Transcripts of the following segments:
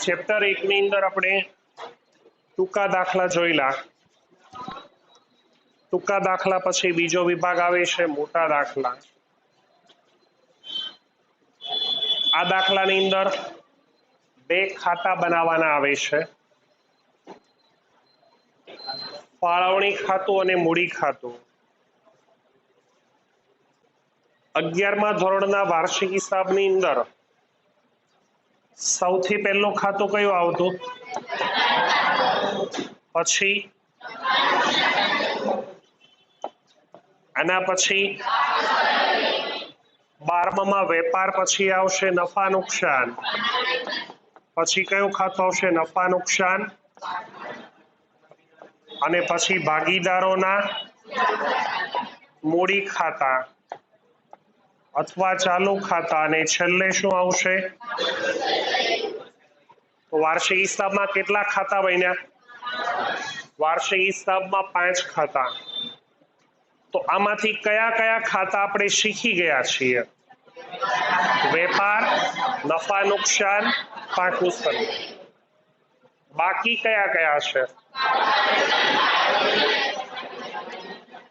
Chapter 1 ની અંદર આપણે ટૂંકા દાખલા જોઈલા। ટૂંકા દાખલા પછી બીજો વિભાગ આવે છે મોટા દાખલા। આ દાખલાની અંદર બે ખાતા બનાવવાના આવે છે, ફાળવણી ખાતું અને મૂડી ખાતું। 11મા ધોરણના વાર્ષિક હિસાબની અંદર સૌથી પહેલું ખાતું કયું આવતું? પછી આના પછી 12માં વેપાર, પછી આવશે નફા નુકસાન, પછી કયું ખાતું આવશે? નફા નુકસાન, અને પછી ભાગીદારોના મૂડી ખાતા અથવા ચાલુ ખાતા, અને છેલ્લે શું આવશે? તો વાર્ષિક હિસાબમાં કેટલા ખાતા બન્યા? વાર્ષિક હિસાબમાં 5 ખાતા। તો આમાંથી કયા કયા ખાતા આપણે શીખી ગયા છીએ? વેપાર, નફા નુકસાન, પાકું સન્માન। બાકી કયા કયા છે?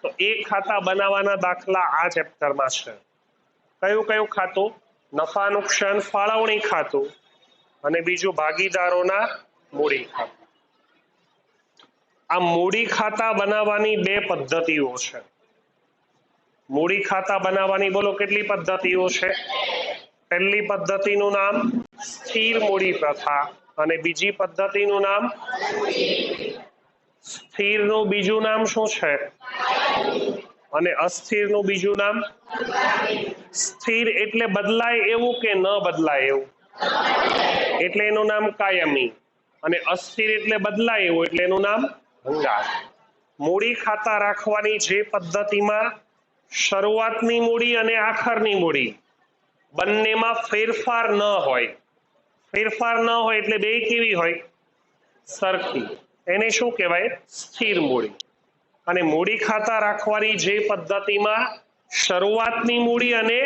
તો એક ખાતા બનાવવાના દાખલા આ ચેપ્ટરમાં છે। કયું કયું ખાતું? નફા નુકસાન ફાળવણી ખાતું, અને બીજું ભાગીદારોના મૂડી ખાતું। આ મૂડી ખાતા બનાવવાની બે પદ્ધતિઓ છે। મૂડી ખાતા બનાવવાની બોલો કેટલી પદ્ધતિઓ છે? પહેલી પદ્ધતિનું નામ સ્થિર મૂડી પ્રથા, અને બીજી પદ્ધતિનું નામ સ્થિરનું બીજું નામ શું છે? અને અસ્થિરનું બીજું નામ? સ્થિર એટલે બદલાય એવું કે ન બદલાય એવું, એટલે એનું નામ કાયમી, અને અસ્થિર એટલે બદલાય એવું, એટલે એનું નામ ભંગાર। મૂડી ખાતા રાખવાની જે પદ્ધતિમાં શરૂઆતની મૂડી અને આખરની મૂડી બંનેમાં ફેરફાર ન હોય, ફેરફાર ન હોય એટલે બે કેવી હોય? સરખી, એને શું કહેવાય? સ્થિર મૂડી। અને મૂડી ખાતા રાખવાની જે પદ્ધતિમાં શરૂઆતની મૂડી અને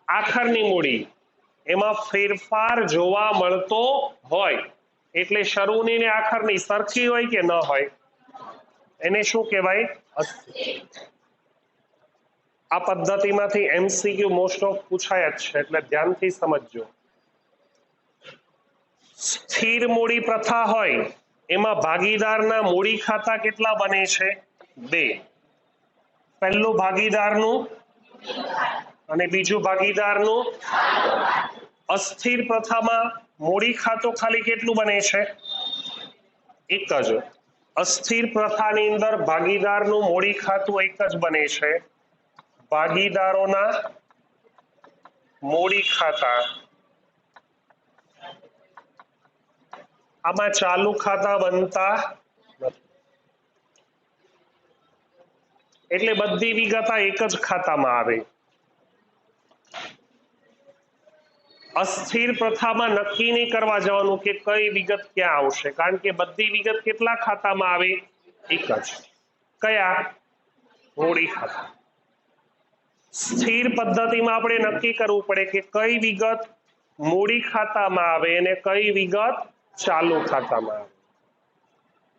આખરની મૂડી એમાં ફેરફાર જોવા મળતો હોય, એટલે શરૂની ને આખરની સરખી હોય કે ન હોય, એને શું કહેવાય? અસ્થિર। આ પદ્ધતિમાંથી MCQ મોસ્ટ ઓફ પૂછાય જ છે, એટલે ધ્યાનથી સમજજો। સ્થિર મૂડી પ્રથા હોય એમાં ભાગીદારના મૂડી ખાતા કેટલા બને છે? 2। પહેલું ભાગીદારનું અને બીજું ભાગીદારનું। અસ્થિર પ્રથામાં મૂડી ખાતું ખાલી કેટલું બને છે? એક જ। અસ્થિર પ્રથાની અંદર ભાગીદારનું મૂડી ખાતું એક જ બને છે, ભાગીદારોના મૂડી ખાતા। આમાં ચાલુ ખાતા બનતા નથી, એટલે બધી વિગત એક જ ખાતામાં આવે। અસ્થિર પ્રથામાં નક્કી નહીં કરવા જવાનું કે કઈ વિગત ક્યાં આવશે, કારણ કે બધી વિગત કેટલા ખાતામાં આવે? એક જ। કયા? મૂડી ખાતા। સ્થિર પદ્ધતિમાં આપણે નક્કી કરવું પડે કે કઈ વિગત મૂડી ખાતામાં આવે અને કઈ વિગત ચાલુ ખાતામાં આવે,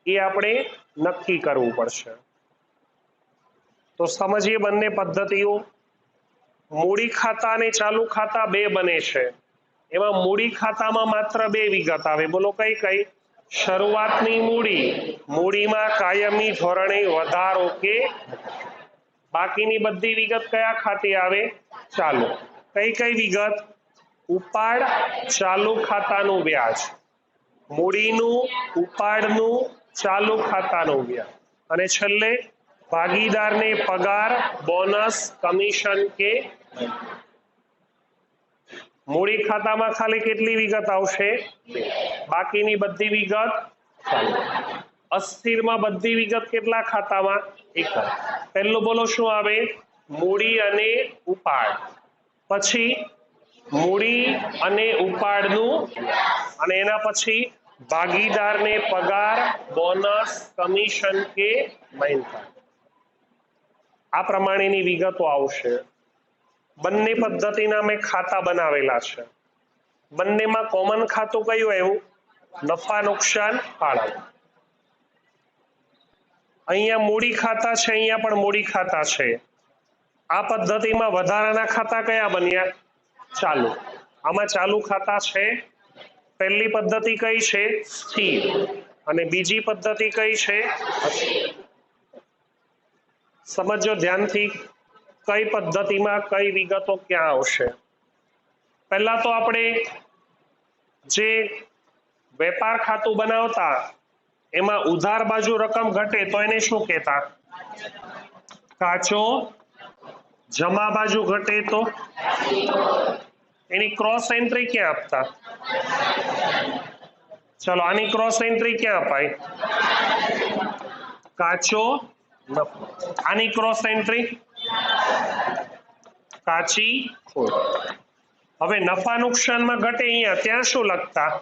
એ આપણે નક્કી કરવું પડશે। તો સમજીએ બંને પદ્ધતિઓ। મૂડી ખાતા અને ચાલુ ખાતા બે બને છે, એમાં મૂડી ખાતામાં માત્ર બે વિગત આવે, બોલો કઈ કઈ? શરૂઆતની મૂડી, મૂડીમાં કાયમી ધોરણે વધારો કે બાકીની બધી વિગત કયા ખાતે આવે? ચાલુ। કઈ કઈ વિગત? ઉપાડ, ચાલુ ખાતાનું વ્યાજ, મૂડીનું, ઉપાડનું, ચાલુ ખાતાનું વ્યાજ, અને છેલ્લે ભાગીદારને પગાર, બોનસ, કમિશન કે મૂડી ખાતામાં ખાલી કેટલી વિગત આવશે? 2। બાકીની બધી વિગત ચાલુ। અસ્થિરમાં બધી વિગત કેટલા ખાતામાં? એક જ। પહેલું બોલો શું આવે? મૂડી અને ઉપાડ, પછી મૂડી અને ઉપાડનું, અને એના પછી ભાગીદારને પગાર, બોનસ, કમિશન કે મહેનતાણ। આ પ્રમાણેની વિગતો આવશે। બંને પદ્ધતિના મેં ખાતા બનાવેલા છે, બંનેમાં કોમન ખાતું કયું આવ્યું? નફા નુકસાન ફાળવણી. અહીંયા મૂડી ખાતા છે, અહીંયા પણ મૂડી ખાતા છે. આ પદ્ધતિમાં વધારાના ખાતા કયા બન્યા? ચાલુ. આમાં ચાલુ ખાતા છે. પહેલી પદ્ધતિ કઈ છે? સ્થિર. અને બીજી પદ્ધતિ કઈ છે? સમજો ધ્યાનથી કઈ પદ્ધતિમાં કઈ વિગતો ક્યાં આવશે. પહેલા તો આપણે જે વેપાર ખાતું બનાવતા એમાં ઉધાર બાજુ રકમ ઘટે તો એને શું કહેતા? કાચો. જમા બાજુ ઘટે તો એની ક્રોસ એન્ટ્રી ક્યાં આપતા? ચલો આની ક્રોસ એન્ટ્રી ક્યાં અપાય? કાચો નફો. આની ક્રોસ એન્ટ્રી કાચી ખોટ. હવે નફા નુકસાનમાં ઘટે અહીંયા ત્યાં શું લખતા?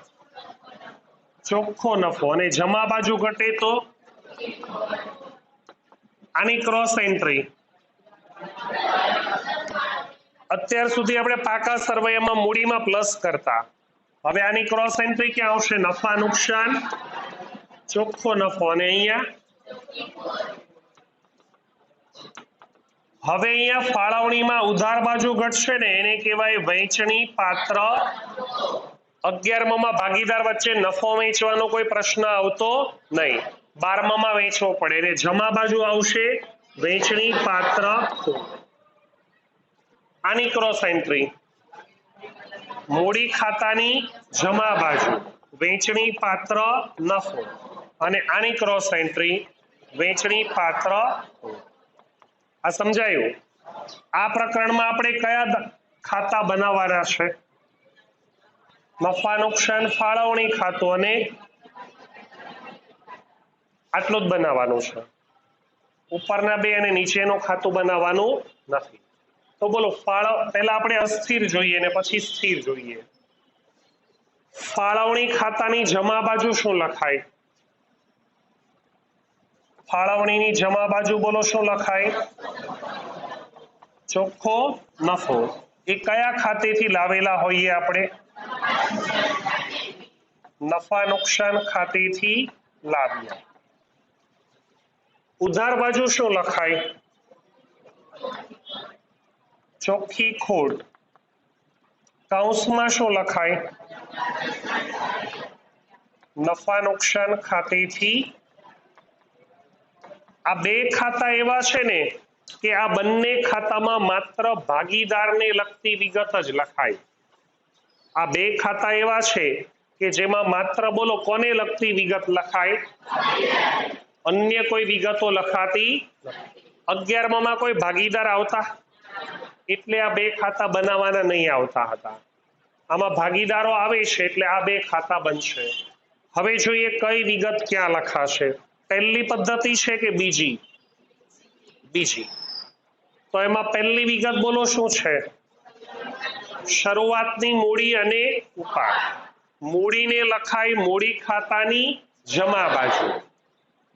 ચોખ્ખો નફો. અને જમા બાજુ ઘટે તો આની ક્રોસ એન્ટ્રી. અત્યાર સુધી આપણે પાકા સરવૈયામાં મૂડીમાં પ્લસ કરતા. હવે આની ક્રોસ એન્ટ્રી ક્યાં આવશે? નફા નુકસાન ચોખ્ખો નફો. અને અહીંયા હવે અહીંયા ફાળવણીમાં ઉધાર બાજુ ઘટશે ને એને કહેવાય વહેંચણી પાત્ર. 11માં ભાગીદાર વચ્ચે નફો વેચવાનો કોઈ પ્રશ્ન આવતો નહીં. 12માં વેચવો પડે એટલે જમા બાજુ આવશે વહેંચણી પાત્ર. આની ક્રોસ એન્ટ્રી મૂડી ખાતાની જમા બાજુ વેચણી પાત્ર નફો. અને આની ક્રોસ એન્ટ્રી વેચણી પાત્ર. આ સમજાયું? આ પ્રકરણમાં આપણે કયા ખાતા બનાવવાના છે? નફા નુકસાન ફાળવણી ખાતું અને આટલું જ બનાવવાનું છે. ઉપરના બે અને નીચેનું ખાતું બનાવવાનું નથી. તો બોલો પહેલા આપણે અસ્થિર જોઈએ ને પછી સ્થિર જોઈએ. ફાળવણી ખાતાની જમા બાજુ શું લખાય? ફાળવણીની જમા બાજુ બોલો શું લખાય? ચોખ્ખો નફો. એ કયા ખાતેથી લાવેલા હોઈએ આપણે? નફા નુકસાન ખાતેથી લાવ્યા. ઉધાર બાજુ શું લખાય? ચોખ્ખી ખોટ. કૌંસમાં શું લખાય? નફા નુકસાન ખાતેથી. આ બે ખાતા એવા છે ને કે આ બંને ખાતામાં માત્ર ભાગીદારને લગતી વિગત જ લખાય. આ બે ખાતા એવા છે કે જેમાં માત્ર બોલો કોને લગતી વિગત લખાય? અન્ય કોઈ વિગતો લખાતી. 11માં કોઈ ભાગીદાર આવતા એટલે આ બે ખાતા બનાવવાના નહીં આવતા હતા. આમાં ભાગીદારો આવે છે એટલે આ બે ખાતા બનશે. હવે જોઈએ કઈ વિગત ક્યાં લખાશે. પહેલી પદ્ધતિ છે કે બીજી? બીજી. તો એમાં પહેલી વિગત બોલો શું છે? શરૂઆતની મૂડી અને ઉપાડ. મૂડીને લખાય મૂડી ખાતાની જમા બાજુ.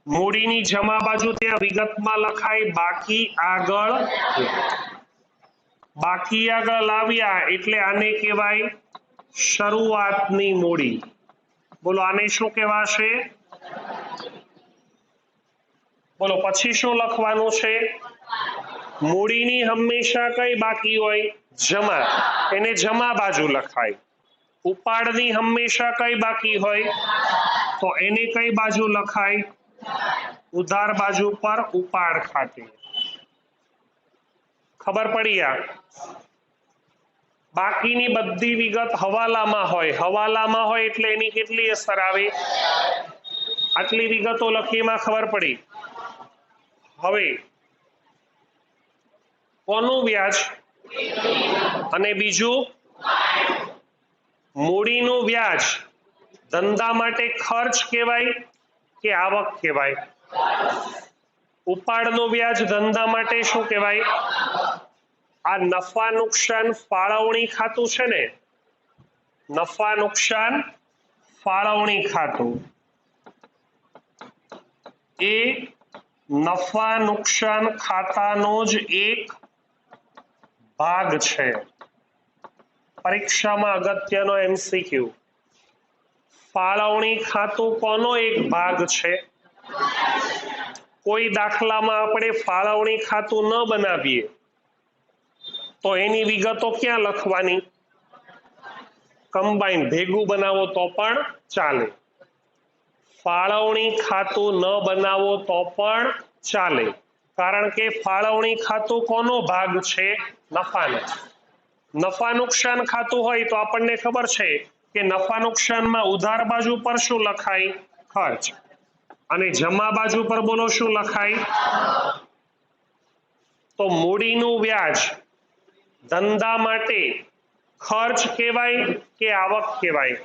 મૂડીની જમા બાજુ ત્યાં વિગતમાં લખાય બાકી આગળ. બાકી આગળ લાવ્યા એટલે આને કહેવાય શરૂઆતની મૂડી. બોલો આને શું કહેવાશે? બોલો પછી શું લખવાનું છે? મૂડીની હંમેશા કઈ બાકી હોય? જમા. એને જમા બાજુ લખાય. ઉપાડની હંમેશા કઈ બાકી હોય? તો એને કઈ બાજુ લખાય? ઉધાર બાજુ પર ઉપાડ ખાતે. ખબર પડી? આ બાકીની બધી વિગત હવાલામાં હોય. હવાલામાં હોય એટલે એની કેટલી અસર આવે? આટલી વિગતો લખીમાં ખબર પડી. હવે કોનું વ્યાજ અને બીજું મૂડીનું વ્યાજ ધંધા માટે ખર્ચ કહેવાય કે આવક કહેવાય? ઉપાડનું વ્યાજ ધંધા માટે શું કહેવાય? આ નફા નુકસાન ફાળવણી ખાતું છે ને, નફા નુકસાન ફાળવણી ખાતું એ નફા નુકસાન ખાતાનો જ એક ભાગ છે. પરીક્ષામાં અગત્યનો MCQ. ફાળવણી ખાતું કોનો એક ભાગ છે? કોઈ દાખલામાં આપણે ફાળવણી ખાતું ન બનાવીએ તો એની વિગતો ક્યાં લખવાની? કમ્બાઈન ભેગું બનાવો તો પણ ચાલે, ફાળવણી ખાતું ન બનાવો તો પણ ચાલે, કારણ કે ફાળવણી ખાતું કોનો ભાગ છે? નફાનો. નફા નુકસાન ખાતું હોય તો આપણને ખબર છે કે નફા નુકસાનમાં ઉધાર બાજુ પર શું લખાય? ખર્ચ. અને જમા બાજુ પર બોલો શું લખાય? તો મૂડીનું વ્યાજ ધંધા માટે ખર્ચ કહેવાય કે આવક કહેવાય?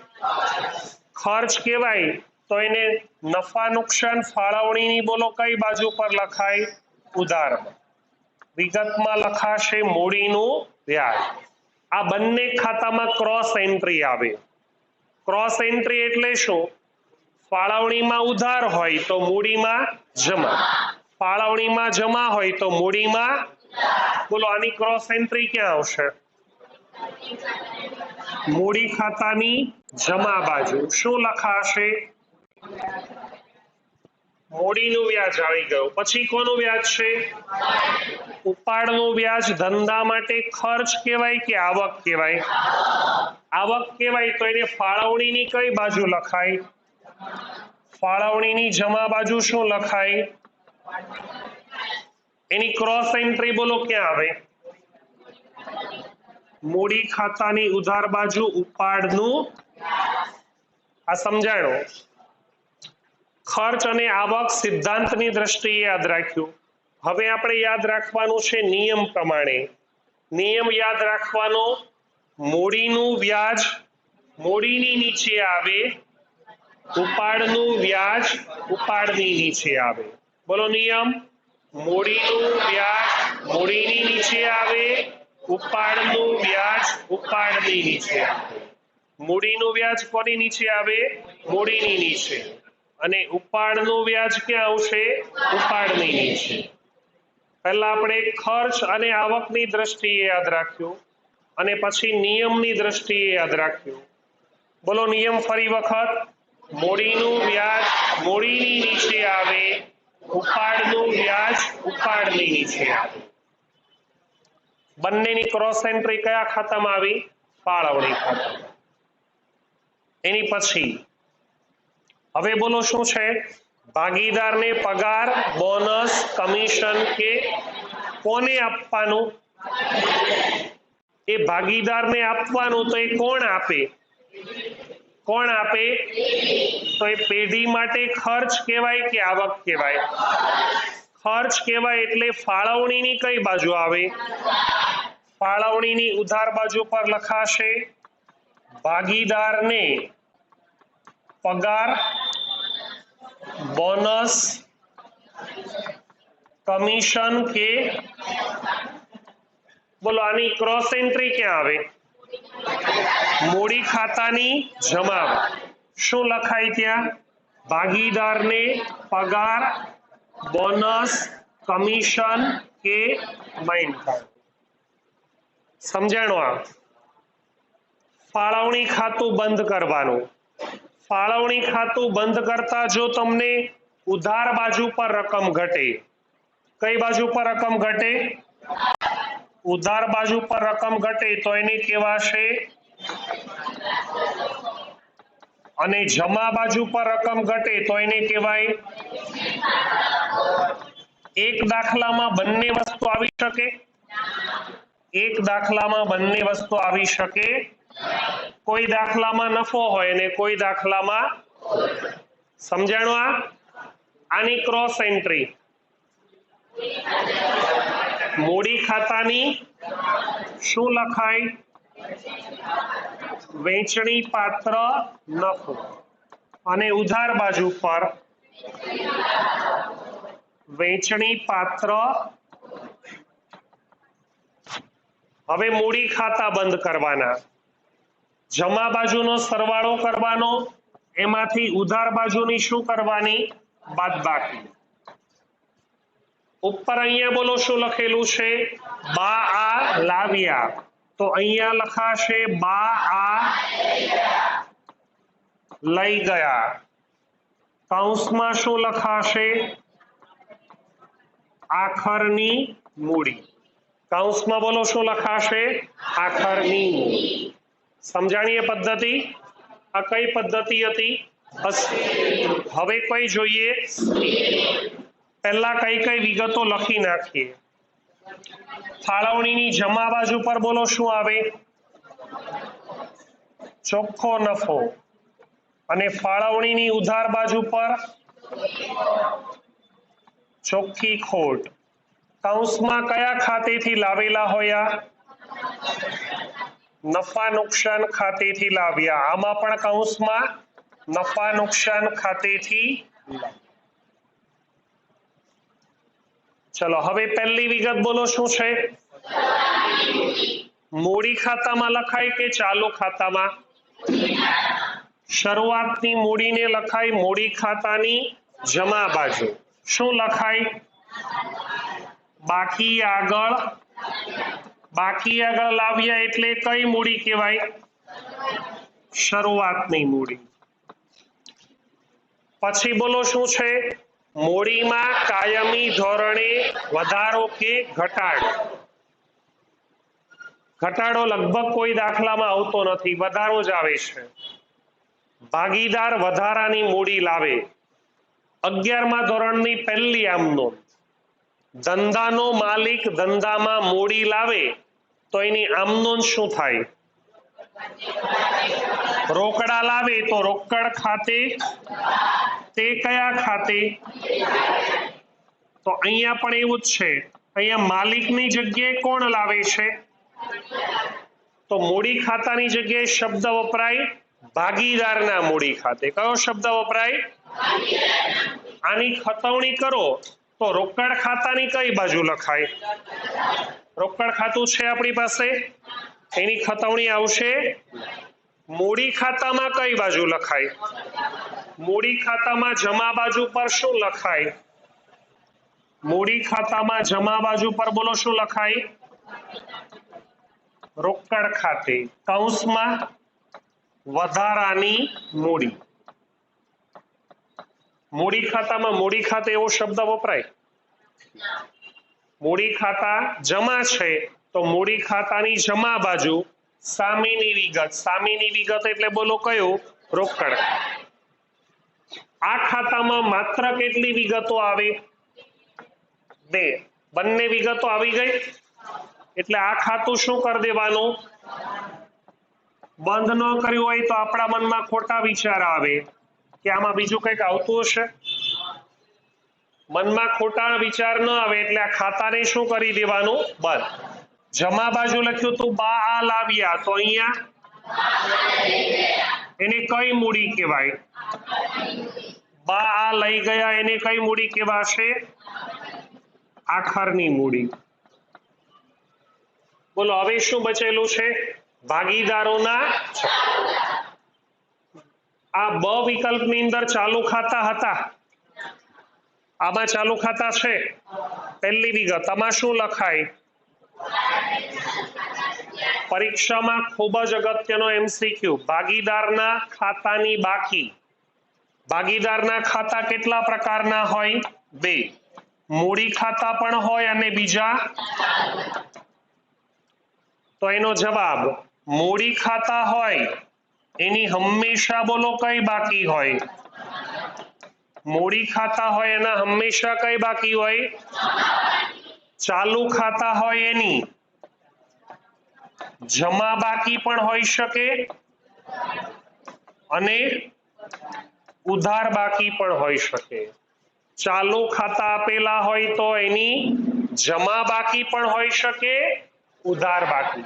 ખર્ચ કહેવાય તો એને નફા નુકસાન ફાળવણીની બોલો કઈ બાજુ પર લખાય? ઉધાર. વિગતમાં લખાશે મૂડીનું વ્યાજ. આ બંને ખાતામાં ક્રોસ એન્ટ્રી આવે. ક્રોસ એન્ટ્રી એટલે શું? ફાળવણીમાં ઉધાર હોય તો મૂડીમાં જમા, ફાળવણીમાં જમા હોય તો મૂડીમાં, બોલો આની ક્રોસ એન્ટ્રી ક્યાં આવશે? મૂડી ખાતાની જમા બાજુ. શું લખાશે? મૂડીનું વ્યાજ આવી ગયું. પછી કોનું વ્યાજ છે? ઉપાડનું વ્યાજ ધંધા માટે ખર્ચ કહેવાય કે આવક કહેવાય? આવક કહેવાય તો એને ફાળવણીની કઈ બાજુ લખાય? ફાળવણીની જમા બાજુ શું લખાય? એની ક્રોસ એન્ટ્રી બોલો ક્યાં આવે? મૂડી ખાતાની ઉધાર બાજુ ઉપાડનું. આ સમજાણો? ખર્ચ અને આવક સિદ્ધાંતની દ્રષ્ટિએ યાદ રાખ્યું. હવે આપણે યાદ રાખવાનું છે નિયમ પ્રમાણે. નિયમ યાદ રાખવાનો, મૂડીનું વ્યાજ મૂડીની નીચે આવે, ઉપાડનું વ્યાજ ઉપાડની નીચે આવે. બોલો નિયમ. મૂડીનું વ્યાજ મૂડીની નીચે આવે, ઉપાડનું વ્યાજ ઉપાડની નીચે આવે. મૂડીનું વ્યાજ કોની નીચે આવે? મૂડીની નીચે. અને ઉપાડનું વ્યાજ ક્યાં આવશે? ઉપાડની નીચે. પહેલા આપણે ખર્ચ અને આવકની દ્રષ્ટિએ યાદ રાખ્યું અને પછી નિયમની દ્રષ્ટિએ યાદ રાખ્યું. બોલો નિયમ ફરી વખત. મૂડીનું વ્યાજ મૂડીની નીચે આવે, ઉપાડનું વ્યાજ ઉપાડની નીચે આવે. બંનેની ક્રોસ એન્ટ્રી કયા ખાતામાં આવી? ફાળવણી ખાતામાં. એની પછી હવે બોલો શું છે? ભાગીદારને પગાર, બોનસ, કમિશન કે કોને આપવાનું? એ ભાગીદારને આપવાનું તો એ કોણ આપે? કોણ આપે? તો એ પેઢી માટે ખર્ચ કહેવાય કે આવક કહેવાય? ખર્ચ કહેવાય. એટલે ફાળવણીની કઈ બાજુ આવે? ફાળવણીની ઉધાર બાજુ પર લખાશે ભાગીદારને પગાર, બોનસ, કમિશન કે, બોલો આની ક્રોસ એન્ટ્રી ક્યાં આવે? મૂડી ખાતાની જમા. શું લખાય ત્યાં? ભાગીદારને પગાર, બોનસ, કમિશન કે માઇનકાર્ડ. સમજાણો? આ ફાળવણી ખાતું બંધ કરવાનું. ફાળવણી ખાતું બંધ કરતા જો તમને ઉધાર બાજુ પર રકમ ઘટે, કઈ બાજુ પર રકમ ઘટે? ઉધાર બાજુ પર રકમ ઘટે તો એને કહેવાશે, અને જમા બાજુ પર રકમ ઘટે તો એને કહેવાય. એક દાખલામાં બંને વસ્તુ આવી શકે? એક દાખલામાં બંને વસ્તુ આવી શકે. કોઈ દાખલામાં નફો હોય અને કોઈ દાખલામાં. સમજાણું? આની ક્રોસ એન્ટ્રી મૂડી ખાતાની શું લખાય? વેચણી પાત્ર નફો. અને ઉધાર બાજુ પર વેચણી પાત્ર. હવે મૂડી ખાતા બંધ કરવાના. જમા બાજુનો સરવાળો કરવાનો, એમાંથી ઉધાર બાજુની શું કરવાની? બાદબાકી. ઉપર અહીંયા બોલો શું લખેલું છે? બા આ લાવ્યા. તો અહીંયા લખાશે બા આ. લઈ ગયા. કૌંસમાં શું લખાશે? આખરની મૂડી. કૌંસમાં બોલો શું લખાશે? આખરની મૂડી. સમજાણીએ પદ્ધતિ? આ કઈ પદ્ધતિ હતી? હવે કઈ જોઈએ? પહેલા કઈ કઈ વિગતો લખી નાખીએ. ફાળવણીની જમા બાજુ પર બોલો શું આવે? ચોખ્ખો નફો. અને ફાળવણીની ઉધાર બાજુ પર ચોખ્ખી ખોટ. કૌંસમાં કયા ખાતેથી લાવેલા હોયા? નફા નુકસાન ખાતેથી લાવ્યા. આમાં પણ કૌંસમાં નફા નુકસાન ખાતેથી. ચલો હવે પહેલી વિગત બોલો શું છે? મૂડી ખાતામાં લખાય કે ચાલુ ખાતામાં? શરૂઆતની મૂડીને લખાય મૂડી ખાતાની જમા બાજુ. શું લખાય? બાકી આગળ. બાકી આગળ લાવ્યા એટલે કઈ મૂડી કહેવાય? શરૂઆતની મૂડી. પછી બોલો શું છે? મૂડીમાં કાયમી ધોરણે વધારો કે ઘટાડો? ઘટાડો લગભગ કોઈ દાખલામાં આવતો નથી, વધારો જ આવે છે. ભાગીદાર વધારાની મૂડી લાવે. 11મા ધોરણની પહેલી આમનોંધ. ધંધાનો માલિક ધંધામાં મૂડી લાવે તો એની આમનોંધ શું થાય? રોકડા લાવે તો રોકડ ખાતે. તે કયા ખાતે? તો અહીંયા પણ એવું જ છે. અહીંયા માલિકની જગ્યાએ કોણ લાવે છે? તો મૂડી ખાતાની જગ્યાએ શબ્દ વપરાય ભાગીદારના મૂડી ખાતે. કયો શબ્દ વપરાય? આની ખતવણી કરો તો રોકડ ખાતાની કઈ બાજુ લખાય? રોકડ ખાતું છે આપણી પાસે, એની ખતવણી આવશે. મૂડી ખાતામાં કઈ બાજુ લખાય? મૂડી ખાતામાં જમા બાજુ પર શું લખાય? મૂડી ખાતામાં જમા બાજુ પર બોલો શું લખાય? રોકડ ખાતે. કૌંસમાં વધારાની મૂડી. મૂડી ખાતામાં મૂડી ખાતે એવો શબ્દ વપરાય? મૂડી ખાતા જમા છે તો મૂડી ખાતાની જમા બાજુ સામેની વિગત. સામેની વિગત એટલે બોલો કયું? રોકડ. આ ખાતામાં માત્ર કેટલી વિગતો આવે? 2. બંને વિગતો આવી ગઈ એટલે આ ખાતું શું કરી દેવાનું? બંધ ન કર્યું હોય તો આપણા મનમાં ખોટા વિચાર આવે કે આમાં બીજું કંઈક આવતું હશે. મનમાં ખોટા વિચાર ન આવે એટલે આ ખાતાને શું કરી દેવાનું? બંધ. જમા બાજુ લખ્યું તું બા આ લાવ્યા તો અહીંયા એને કઈ મૂડી કહેવાય? બા આ લઈ ગયા એને કઈ મૂડી કહેવાશે? આખરની મૂડી. બોલો હવે શું બચેલું છે? ભાગીદારોના. આ બ વિકલ્પની અંદર ચાલુ ખાતા હતા. આમાં ચાલુ ખાતા છે. પહેલી વિગત આમાં શું લખાય? પરીક્ષામાં ખૂબ જ અગત્યનો MCQ. ભાગીદારના ખાતાની બાકી. ભાગીદારના ખાતા કેટલા પ્રકારના હોય? 2. મૂડી ખાતા પણ હોય અને બીજા. તો એનો જવાબ મૂડી ખાતા હોય એની હંમેશા બોલો કઈ બાકી હોય? મૂડી ખાતા હોય એના હંમેશા કઈ બાકી હોય? ચાલુ ખાતા હોય એની જમા બાકી પણ હોઈ શકે અને ઉધાર બાકી પણ હોઈ શકે. ચાલુ ખાતા આપેલા હોય તો એની જમા બાકી પણ હોઈ શકે, ઉધાર બાકી.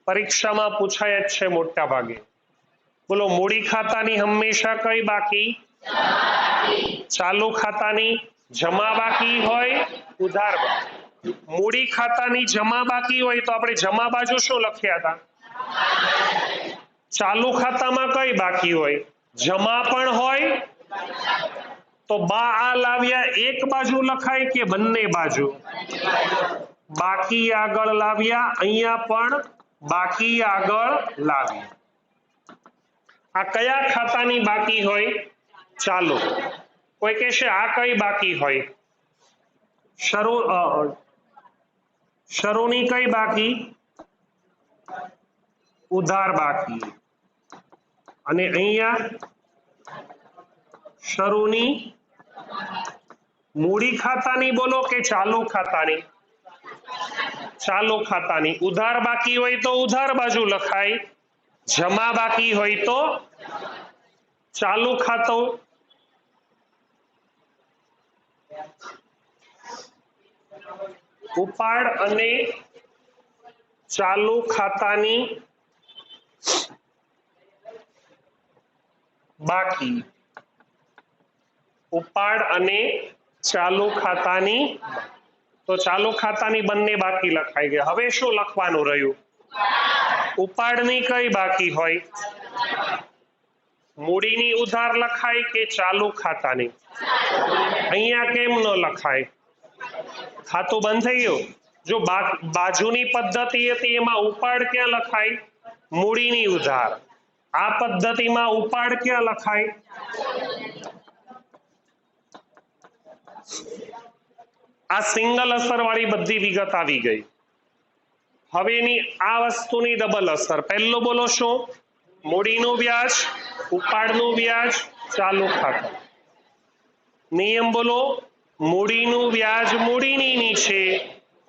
પરીક્ષામાં પૂછાય જ છે મોટા ભાગે. બોલો મૂડી ખાતાની હંમેશા કઈ બાકી? ચાલુ ખાતાની જમા બાકી હોય, ઉધાર બાકી. મૂડી ખાતાની જમા બાકી હોય તો આપણે જમા બાજુ શું લખ્યા હતા? ચાલુ ખાતામાં કઈ બાકી હોય? જમા પણ હોય. તો બા આ લાવ્યા એક બાજુ લખાય કે બંને બાજુ? બાકી આગળ લાવ્યા, અહીંયા પણ બાકી આગળ લાવ્યા. આ કયા ખાતાની બાકી હોય? ચાલુ. કોઈ કહેશે આ કઈ બાકી હોય? શરૂની કઈ બાકી? ઉધાર બાકી. અને અહીંયા શરૂની મૂડી ખાતાની બોલો કે ચાલુ ખાતાની? ચાલુ ખાતાની. ઉધાર બાકી હોય તો ઉધાર બાજુ લખાય, જમા બાકી હોય તો ચાલુ ખાતું. ઉપાડ અને ચાલુ ખાતાની બાકી. ઉપાડ અને ચાલુ ખાતાની, તો ચાલુ ખાતાની બંને બાકી લખાઈ ગયા. હવે શું લખવાનું રહ્યું? ઉપાડની કઈ બાકી હોય? મૂડીની ઉધાર લખાય કે ચાલુ ખાતાની? અહીંયા કેમ ન લખાય? ખાતું બંધ થઈ ગયું. જો બાજુની પદ્ધતિ હતી એમાં ઉપાડ ક્યાં લખાય? મૂડીની ઉધાર. આ પદ્ધતિમાં ઉપાડ ક્યાં લખાય? આ સિંગલ અસર વાળી બધી વિગત આવી ગઈ. હવે એની આ વસ્તુની ડબલ અસર. પહેલો બોલો શું? મૂડીનું વ્યાજ, ઉપાડનું વ્યાજ, ચાલુ ખાતું. નિયમ બોલો. મૂડીનું વ્યાજ મૂડીની નીચે,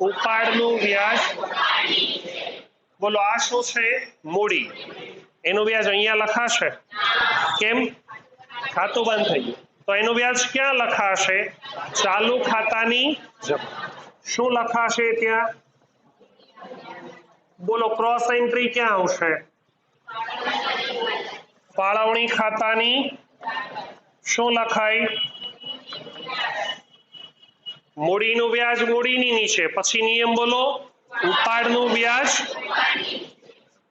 ઉપાડનું વ્યાજ. બોલો આ શું છે? મૂડી. એનું વ્યાજ અહીંયા લખાશે. કેમ? ખાતું બંધ થઈ ગયું. તો એનું વ્યાજ ક્યાં લખાશે? ચાલુ ખાતાની જમા. શું લખાશે ત્યાં? બોલો ક્રોસ એન્ટ્રી ક્યાં આવશે? ફાળવણી ખાતાની. શું લખાય? મૂડીનું વ્યાજ મૂડીની નીચે. પછી નિયમ બોલો. ઉપાડનું વ્યાજ,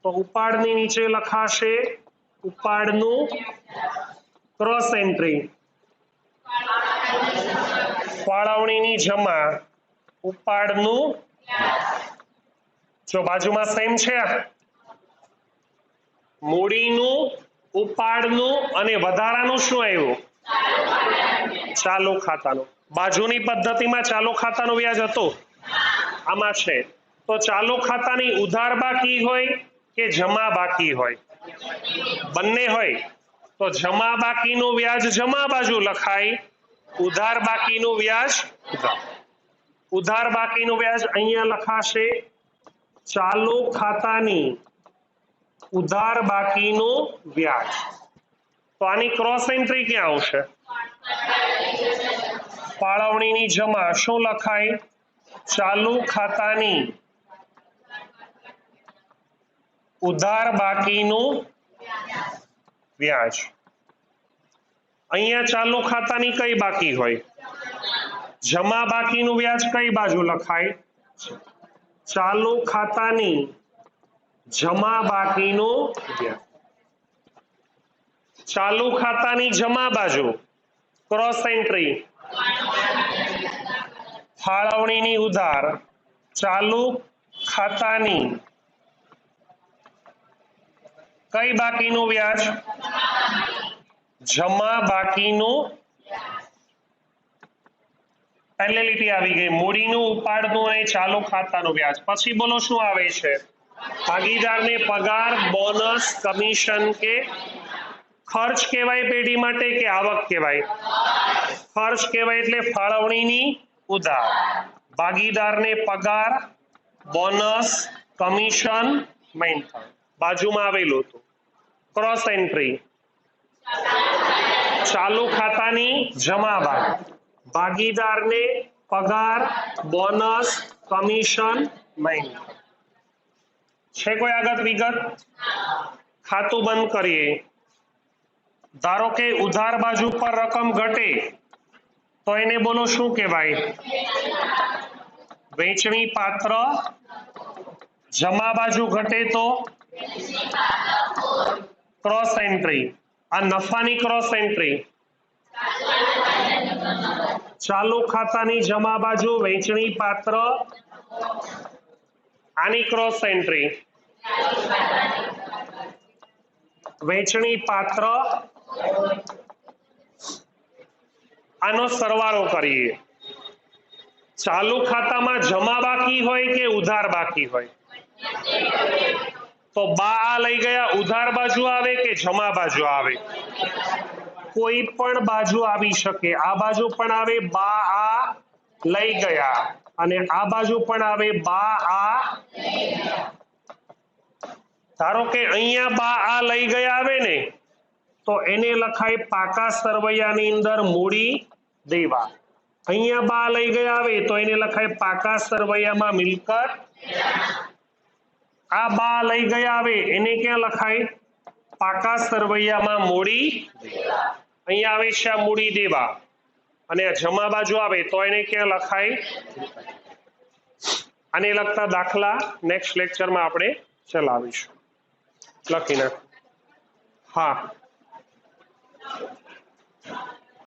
તો ઉપાડની નીચે લખાશે ઉપાડનું ક્રોસ એન્ટ્રી. ફાળવણીની જમા, ઉપાડનું. જો બાજુમાં સેમ છે. મૂડીનું, ઉપાડનું અને વધારાનું શું આવ્યું? ચાલુ ખાતાનું. બાજુની પદ્ધતિમાં ચાલુ ખાતાનું વ્યાજ હતું, આમાં છે. તો ચાલુ ખાતાની ઉધાર બાકી હોય કે જમા બાકી હોય? બંને હોય. તો જમા બાકીનું વ્યાજ જમા બાજુ લખાય, ઉધાર બાકીનું વ્યાજ ઉધાર. ઉધાર બાકીનું વ્યાજ અહીંયા લખાશે ચાલુ ખાતાની ઉધાર બાકીનું વ્યાજ. તો આની ક્રોસ એન્ટ્રી ક્યાં આવશે? ફાળવણીની જમા. શું લખાય? ચાલુ ખાતાની ઉધાર બાકીનું વ્યાજ. અહીંયા ચાલુ ખાતાની કઈ બાકી હોય? જમા બાકીનું વ્યાજ કઈ બાજુ લખાય? ચાલુ ખાતાની જમા બાકીનું વ્યાજ. ચાલુ ખાતાની જમા બાજુ ક્રોસ એન્ટ્રી. ફાળવણીની ઉધાર. ચાલુ ખાતાની કઈ બાકીનું વ્યાજ? જમા બાકીનું. પહેલી લીટી આવી ગઈ. મૂડીનું, ઉપાડનું અને ચાલુ ખાતાનું વ્યાજ. પછી બોલો શું આવે છે? ભાગીદારને પગાર, બોનસ, કમિશન કે ખર્ચ કહેવાય પેઢી માટે કે આવક કહેવાય? ખર્ચ કહેવાય. એટલે ફાળવણીની ઉધાર. ભાગીદારને પગાર, બોનસ, કમિશન, મેન્ટેનન્સ. બાજુમાં આવેલું હતું. Cross entry. ચાલુ ખાતાની જમા બાજુ. ભાગીદારને પગાર, બોનસ, કમિશન, મેન્ટેનન્સ. છે કોઈ આગળ વિગત? ખાતું બંધ કરીએ. ધારો કે ઉધાર બાજુ પર રકમ ઘટે તો એને બોલો શું કહેવાય? વેચણી પાત્ર. જમા બાજુ ઘટે તો ક્રોસ એન્ટ્રી. આ નફાની ક્રોસ એન્ટ્રી. ચાલુ ખાતાની જમા બાજુ વેચણી પાત્ર. આની ક્રોસ એન્ટ્રી. વહેંચણી પાત્ર આનો સરવાળો કરીએ ચાલુ ખાતામાં જમા બાકી હોય કે ઉધાર બાકી હોય તો બા આ લઈ ગયા ઉધાર બાજુ આવે કે જમા બાજુ આવે કોઈ પણ બાજુ આવી શકે આ બાજુ પણ આવે બા આ લઈ ગયા અને આ બાજુ પણ આવે બા આ ધારો કે અહીંયા બા આ લઈ ગયા આવે ને તો એને લખાય પાકા સરવૈયાની અંદર મૂડી દેવા અહીંયા બા લઈ ગયા આવે તો એને લખાય પાકા સરવૈયામાં મિલકત આ બા લઈ ગયા આવે એને ક્યાં લખાય પાકા સરવૈયામાં મૂડી અહીંયા આવે છે આ મૂડી દેવા અને આ જમા બાજુ આવે તો એને ક્યાં લખાય આને લગતા દાખલા નેક્સ્ટ લેક્ચરમાં આપણે ચલાવીશું લખી નાખો હા